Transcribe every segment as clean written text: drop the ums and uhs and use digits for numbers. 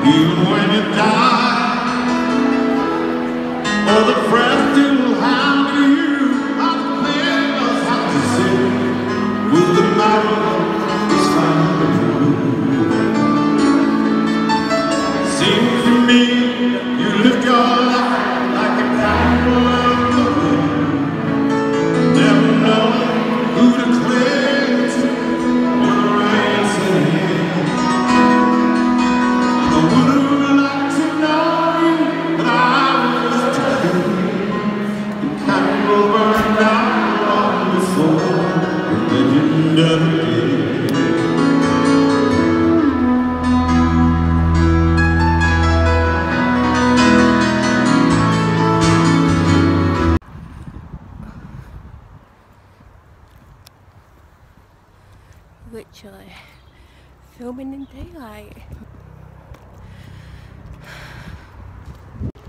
even when you die, or the friends still have you. I never have to sit with the marrow beside you. Seems to me you live your life like a candle in the wind, never know who to cling to when the rain's in. I would have liked to know you, but I was too. The candle burned out long before the legend of the day. Literally filming in daylight.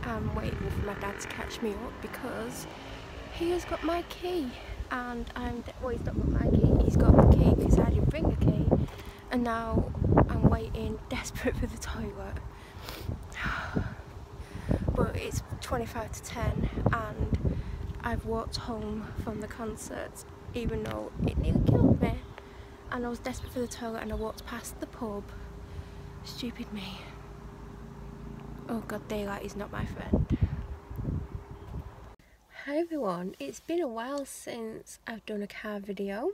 I'm waiting for my dad to catch me up because he has got my key, and well, he's not got my key, he's got the key because I didn't bring a key, and now I'm waiting desperate for the toilet. But it's 25 to 10 and I've walked home from the concert even though it nearly killed me, and I was desperate for the toilet and I walked past the pub. Stupid me. Oh god, daylight is not my friend. Hi everyone, it's been a while since I've done a car video.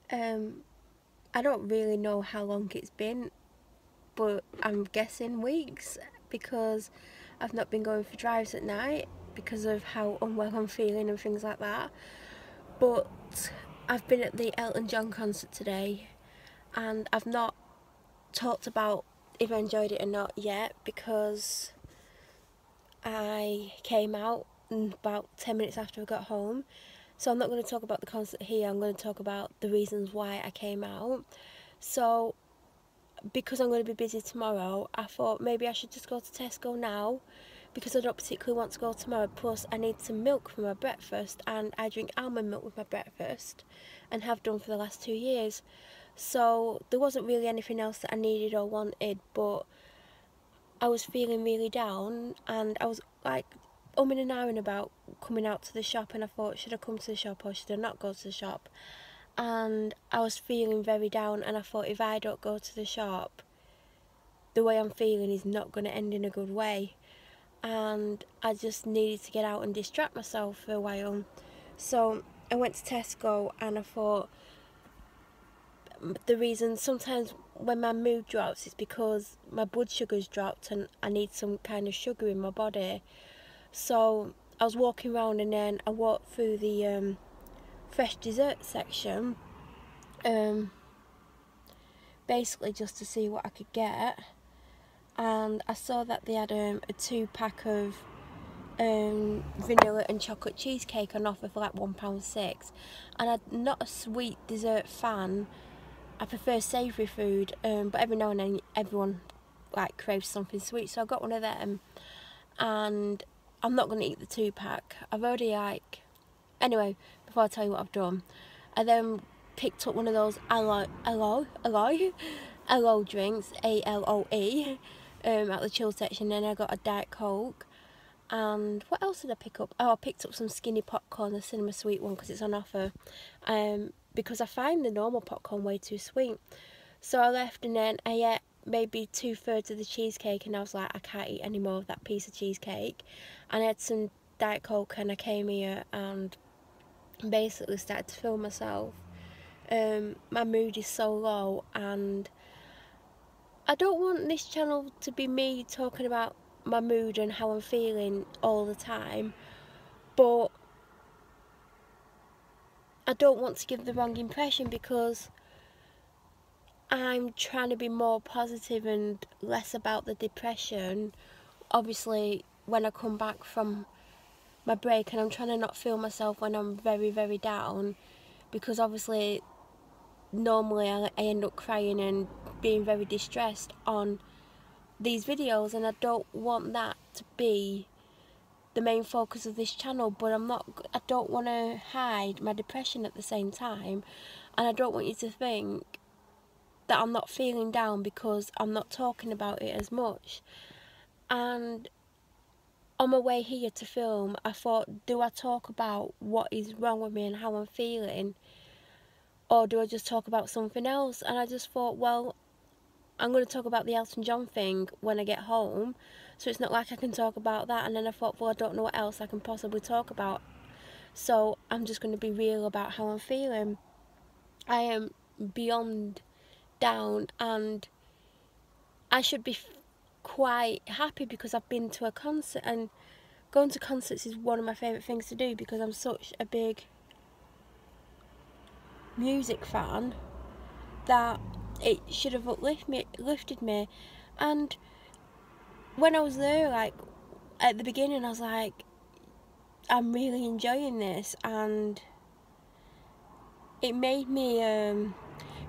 I don't really know how long it's been, but I'm guessing weeks, because I've not been going for drives at night because of how unwell I'm feeling and things like that. But I've been at the Elton John concert today and I've not talked about if I enjoyed it or not yet because I came out about 10 minutes after I got home. So I'm not going to talk about the concert here, I'm going to talk about the reasons why I came out. So because I'm going to be busy tomorrow, I thought maybe I should just go to Tesco now because I don't particularly want to go tomorrow. Plus I need some milk for my breakfast and I drink almond milk with my breakfast and have done for the last 2 years. So there wasn't really anything else that I needed or wanted, but I was feeling really down and I was like umming and ahhing about coming out to the shop, and I thought, should I come to the shop or should I not go to the shop? And I was feeling very down and I thought, if I don't go to the shop, the way I'm feeling is not going to end in a good way, and I just needed to get out and distract myself for a while. So I went to Tesco and I thought, the reason sometimes when my mood drops is because my blood sugar's dropped and I need some kind of sugar in my body. So I was walking around and then I walked through the fresh dessert section, basically just to see what I could get, and I saw that they had a 2-pack of vanilla and chocolate cheesecake on offer for like £1.06, and I'm not a sweet dessert fan. I prefer savoury food, but every now and then everyone like craves something sweet, so I got one of them, and I'm not going to eat the 2-pack. I've already anyway, before I tell you what I've done, I then picked up one of those Aloe drinks, ALOE, at the chill section, and I got a Diet Coke. And what else did I pick up? Oh, I picked up some skinny popcorn, the cinema sweet one, because it's on offer, because I find the normal popcorn way too sweet. So I left and then I ate maybe 2/3 of the cheesecake and I was like, I can't eat any more of that piece of cheesecake. And I had some Diet Coke and I came here and basically started to film myself. My mood is so low and I don't want this channel to be me talking about my mood and how I'm feeling all the time, but I don't want to give the wrong impression because I'm trying to be more positive and less about the depression. Obviously when I come back from my break, and I'm trying to not feel myself when I'm very, very down, because obviously normally I end up crying and being very distressed on these videos, and I don't want that to be the main focus of this channel. But I don't want to hide my depression at the same time, and I don't want you to think that I'm not feeling down because I'm not talking about it as much. And on my way here to film, I thought, do I talk about what is wrong with me and how I'm feeling, or do I just talk about something else? And I just thought, well, I'm going to talk about the Elton John thing when I get home, so it's not like I can talk about that. And then I thought, well, I don't know what else I can possibly talk about, so I'm just going to be real about how I'm feeling. I am beyond down, and I should be quite happy because I've been to a concert, and going to concerts is one of my favourite things to do because I'm such a big music fan that it should have uplifted me. And when I was there, like at the beginning, I was like, I'm really enjoying this, and it made me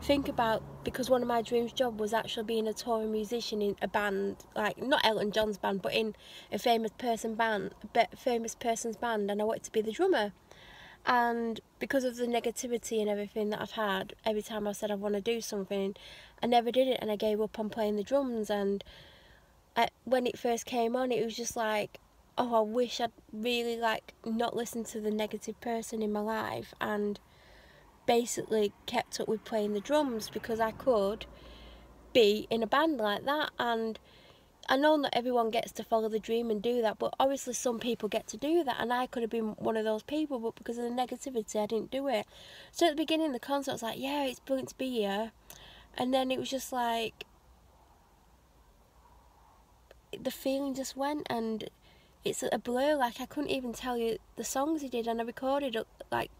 think about, because one of my dreams job was actually being a touring musician in a band, like not Elton John's band, but in a famous person's band, and I wanted to be the drummer. And because of the negativity and everything that I've had, every time I said I want to do something, I never did it, and I gave up on playing the drums. And when it first came on, it was just like, oh, I wish I'd really like not listened to the negative person in my life and basically kept up with playing the drums, because I could be in a band like that. And I know not everyone gets to follow the dream and do that, but obviously some people get to do that, and I could have been one of those people, but because of the negativity I didn't do it. So at the beginning of the concert I was like, yeah, it's brilliant to be here, and then it was just like the feeling just went, and it's a blur. Like I couldn't even tell you the songs he did, and I recorded like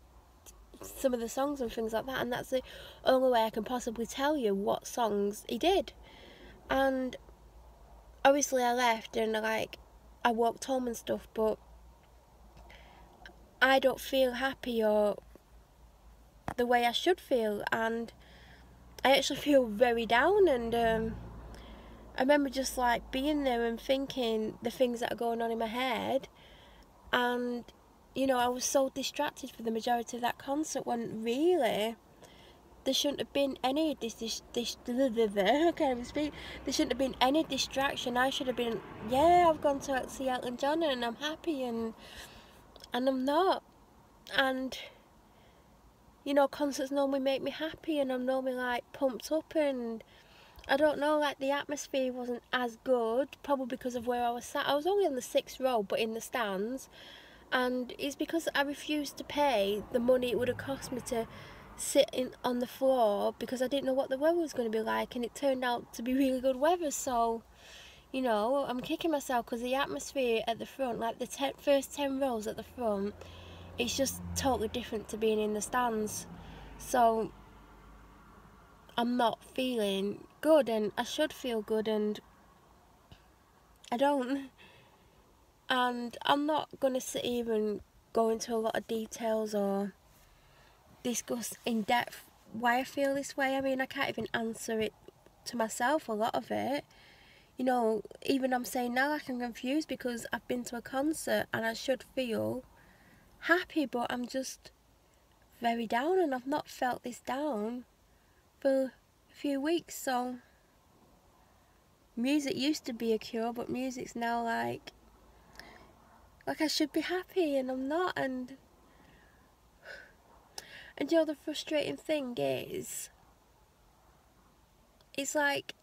some of the songs and things like that, and that's the only way I can possibly tell you what songs he did. And obviously I left and I walked home and stuff, but I don't feel happy or the way I should feel, and I actually feel very down. And I remember just like being there and thinking the things that are going on in my head, and you know, I was so distracted for the majority of that concert when really there shouldn't have been any I can't even speak. There shouldn't have been any distraction. I should have been, yeah, I've gone to see Elton John and I'm happy, and I'm not. And you know, concerts normally make me happy, and I'm normally like pumped up, and I don't know, like the atmosphere wasn't as good, probably because of where I was sat. I was only on the 6th row, but in the stands, and it's because I refused to pay the money it would have cost me to sit on the floor, because I didn't know what the weather was going to be like, and it turned out to be really good weather. So you know, I'm kicking myself because the atmosphere at the front, like the first 10 rows at the front, it's just totally different to being in the stands. So I'm not feeling good, and I should feel good, and I don't. And I'm not going to sit here and go into a lot of details or discuss in depth why I feel this way. I mean, I can't even answer it to myself, a lot of it. You know, even I'm saying now, like, I'm confused because I've been to a concert and I should feel happy, but I'm just very down, and I've not felt this down for a few weeks. So music used to be a cure, but music's now like I should be happy and I'm not. And you know, the frustrating thing is, it's like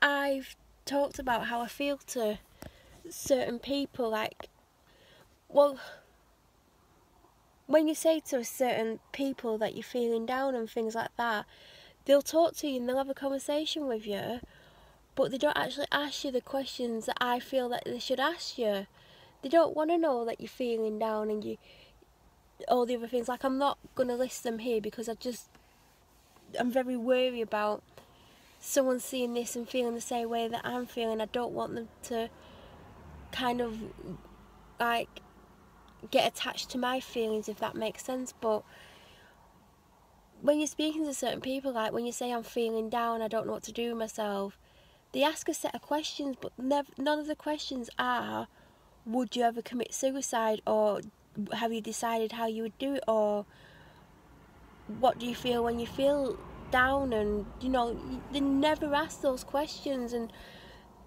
I've talked about how I feel to certain people, like, well, when you say to certain people that you're feeling down and things like that, they'll talk to you and they'll have a conversation with you, but they don't actually ask you the questions that I feel that they should ask you. They don't want to know that you're feeling down and all the other things. Like, I'm not going to list them here because I'm very wary about someone seeing this and feeling the same way that I'm feeling. I don't want them to kind of like get attached to my feelings, if that makes sense. But when you're speaking to certain people, like when you say I'm feeling down, I don't know what to do with myself, they ask a set of questions, but none of the questions are, would you ever commit suicide, or have you decided how you would do it, or what do you feel when you feel down, and they never ask those questions. And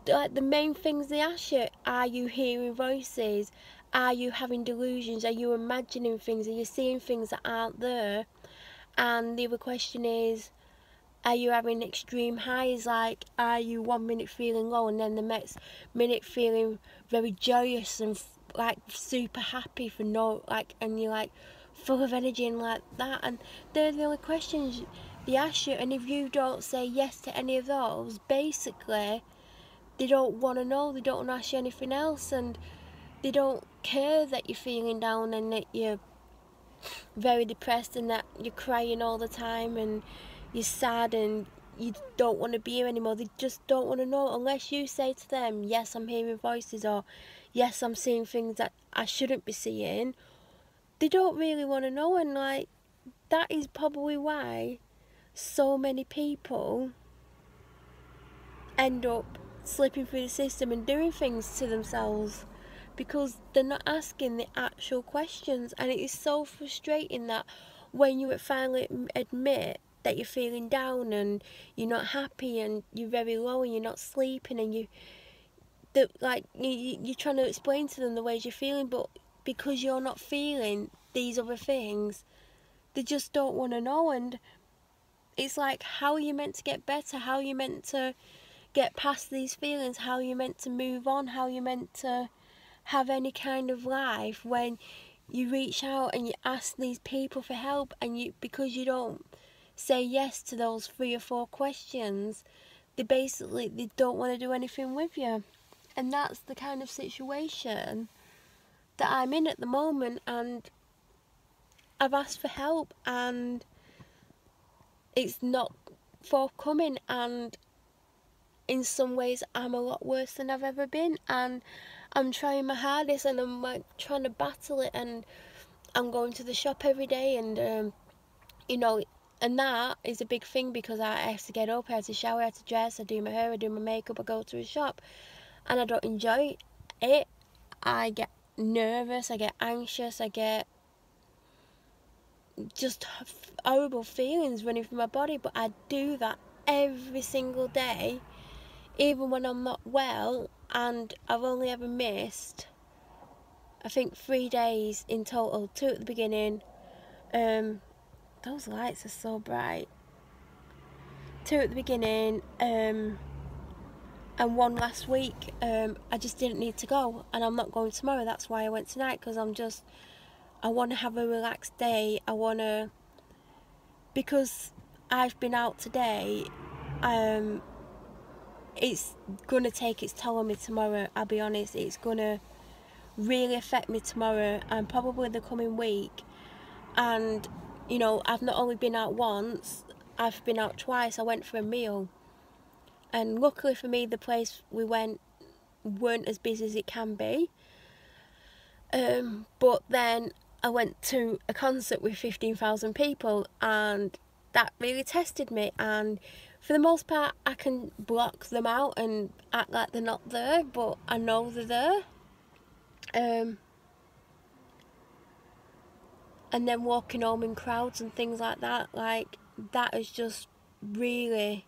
like the main things they ask you, are you hearing voices, are you having delusions, are you imagining things, are you seeing things that aren't there? And the other question is, are you having extreme highs? Like, are you 1 minute feeling low and then the next minute feeling very joyous and like super happy for and you're like full of energy and like that? And they're the only questions they ask you. And if you don't say yes to any of those, basically they don't want to know, they don't want to ask you anything else, and they don't care that you're feeling down and that you're very depressed and that you're crying all the time and you're sad and you don't want to be here anymore. They just don't want to know unless you say to them, yes, I'm hearing voices, or yes, I'm seeing things that I shouldn't be seeing. They don't really want to know. And like, that is probably why so many people end up slipping through the system and doing things to themselves, because they're not asking the actual questions. And it is so frustrating that when you finally admit that you're feeling down and you're not happy and you're very low and you're not sleeping and you're trying to explain to them the ways you're feeling, but because you're not feeling these other things, they just don't want to know. And it's like, how are you meant to get better? How are you meant to get past these feelings? How are you meant to move on? How are you meant to have any kind of life when you reach out and you ask these people for help, and because you don't say yes to those 3 or 4 questions, they don't want to do anything with you? And that's the kind of situation that I'm in at the moment. And I've asked for help and it's not forthcoming, and in some ways I'm a lot worse than I've ever been, and I'm trying my hardest and I'm like trying to battle it, and I'm going to the shop every day, and and that is a big thing because I have to get up, I have to shower, I have to dress, I do my hair, I do my makeup, I go to a shop, and I don't enjoy it. I get nervous, I get anxious, I get just horrible feelings running through my body, but I do that every single day, even when I'm not well. And I've only ever missed, I think, 3 days in total. 2 at the beginning. Those lights are so bright. 2 at the beginning, and 1 last week. I just didn't need to go, and I'm not going tomorrow. That's why I went tonight, because I want to have a relaxed day. Because I've been out today, it's going to take its toll on me tomorrow. I'll be honest, it's going to really affect me tomorrow and probably the coming week. And I've not only been out once, I've been out twice. I went for a meal, and luckily for me, the place we went weren't as busy as it can be. But then I went to a concert with 15,000 people, and that really tested me. And for the most part, I can block them out and act like they're not there, but I know they're there. And then walking home in crowds and things like that is just really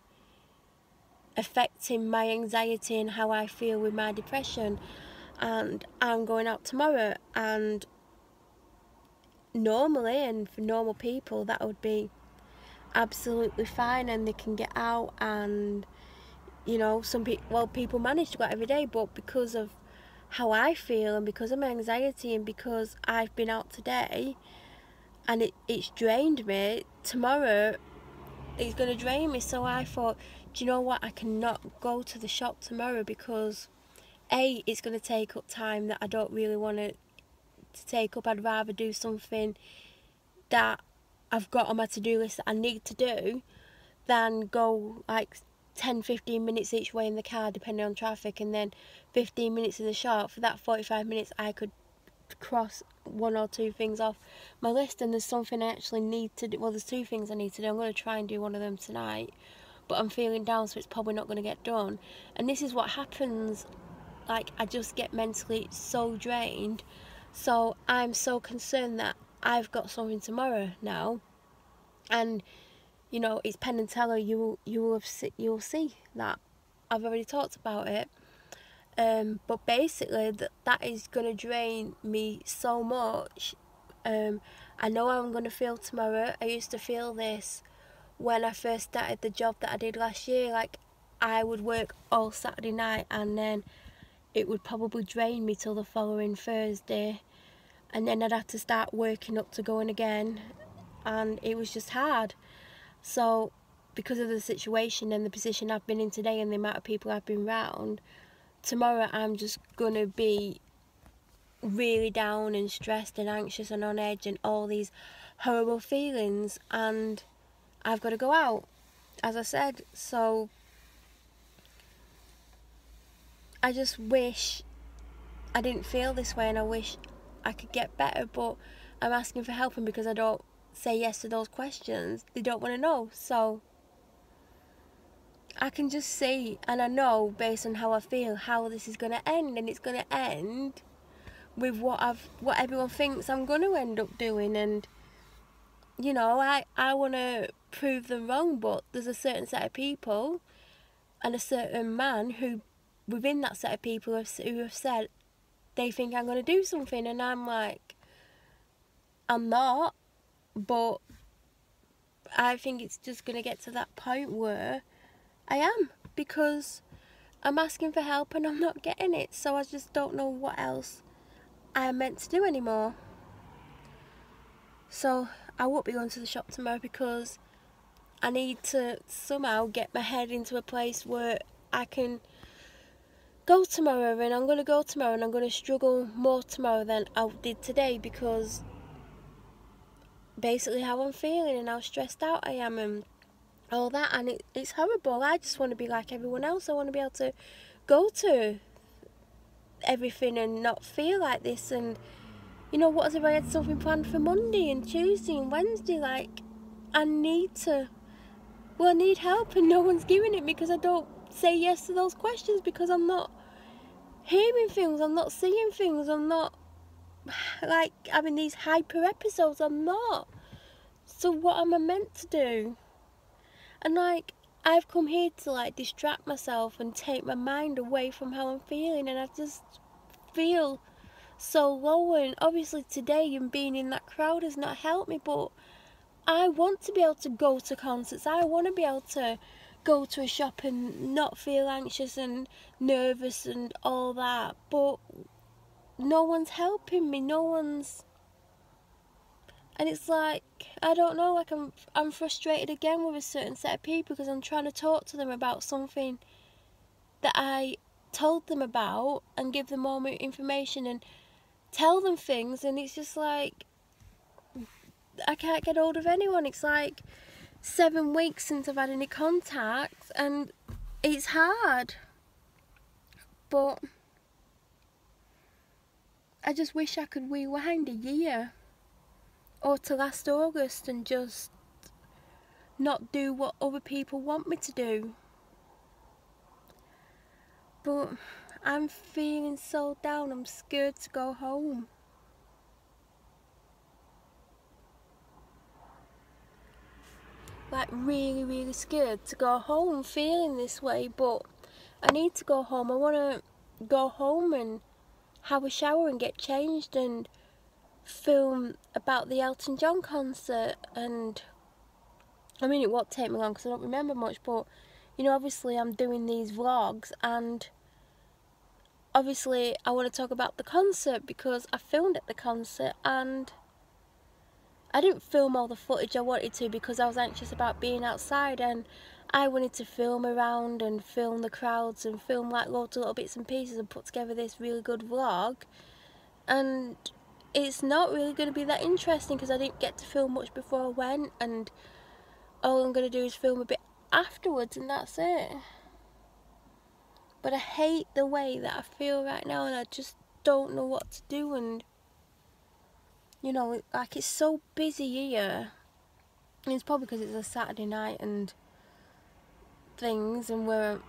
affecting my anxiety and how I feel with my depression. And I'm going out tomorrow, and normally, and for normal people, that would be absolutely fine, and they can get out, and people manage to go out every day, but because of how I feel and because of my anxiety and because I've been out today and it's drained me, tomorrow it's going to drain me. So I thought, do you know what, I cannot go to the shop tomorrow because it's going to take up time that I don't really want to take up. I'd rather do something that I've got on my to-do list that I need to do than go like 10-15 minutes each way in the car depending on traffic, and then 15 minutes in the shop. For that 45 minutes I could cross 1 or 2 things off my list, and there's something I actually need to do. Well, there's 2 things I need to do. I'm going to try and do one of them tonight, but I'm feeling down, so it's probably not going to get done. And this is what happens, like, I just get mentally so drained. So I'm so concerned that I've got something tomorrow now, and you know, it's Penn and Teller, you'll see that I've already talked about it. But basically that is going to drain me so much. I know how I'm going to feel tomorrow. I used to feel this when I first started the job that I did last year. Like, I would work all Saturday night and then it would probably drain me till the following Thursday, and then I'd have to start working up to going again, and it was just hard. So because of the situation and the position I've been in today and the amount of people I've been round, tomorrow I'm just gonna be really down and stressed and anxious and on edge and all these horrible feelings, and I've got to go out, as I said. So I just wish I didn't feel this way, and I wish I could get better, but I'm asking for help, and because I don't say yes to those questions, they don't want to know. So I can just see, and I know based on how I feel, how this is going to end, and it's going to end with what everyone thinks I'm going to end up doing. And you know, I want to prove them wrong, but there's a certain set of people and a certain man who within that set of people who have said they think I'm going to do something, and I'm like, I'm not. But I think it's just going to get to that point where I am, because I'm asking for help and I'm not getting it. So I just don't know what else I am meant to do anymore. So I won't be going to the shop tomorrow, because I need to somehow get my head into a place where I can go tomorrow, and I'm going to go tomorrow, and I'm going to struggle more tomorrow than I did today, because basically how I'm feeling and how stressed out I am and all that, and it's horrible. I just want to be like everyone else. I want to be able to go to everything and not feel like this. And you know, what if I had something planned for Monday and Tuesday and Wednesday? Like, I need help, and no one's giving it, because I don't say yes to those questions, because I'm not hearing things, I'm not seeing things, I'm not like having these hyper episodes. I'm not. So what am I meant to do? And like, I've come here to like distract myself and take my mind away from how I'm feeling, and I just feel so low. And obviously today and being in that crowd has not helped me, but I want to be able to go to concerts. I want to be able to go to a shop and not feel anxious and nervous and all that, but no one's helping me. No one's. And it's like, I don't know, like I'm frustrated again with a certain set of people, because I'm trying to talk to them about something that I told them about and give them more information and tell them things, and it's just like I can't get hold of anyone. It's like 7 weeks since I've had any contact, and it's hard. But I just wish I could rewind a year or to last August and just not do what other people want me to do. But I'm feeling so down, I'm scared to go home. Like, really, really scared to go home feeling this way, but I need to go home. I want to go home and have a shower and get changed and film about the Elton John concert. And I mean, it won't take me long because I don't remember much, but you know, obviously I'm doing these vlogs, and obviously I want to talk about the concert because I filmed at the concert, and I didn't film all the footage I wanted to because I was anxious about being outside, and I wanted to film around and film the crowds and film like loads of little bits and pieces and put together this really good vlog. And it's not really going to be that interesting because I didn't get to film much before I went, and all I'm going to do is film a bit afterwards, and that's it. But I hate the way that I feel right now, and I just don't know what to do. And you know, like, it's so busy here, and it's probably because it's a Saturday night and things, and we're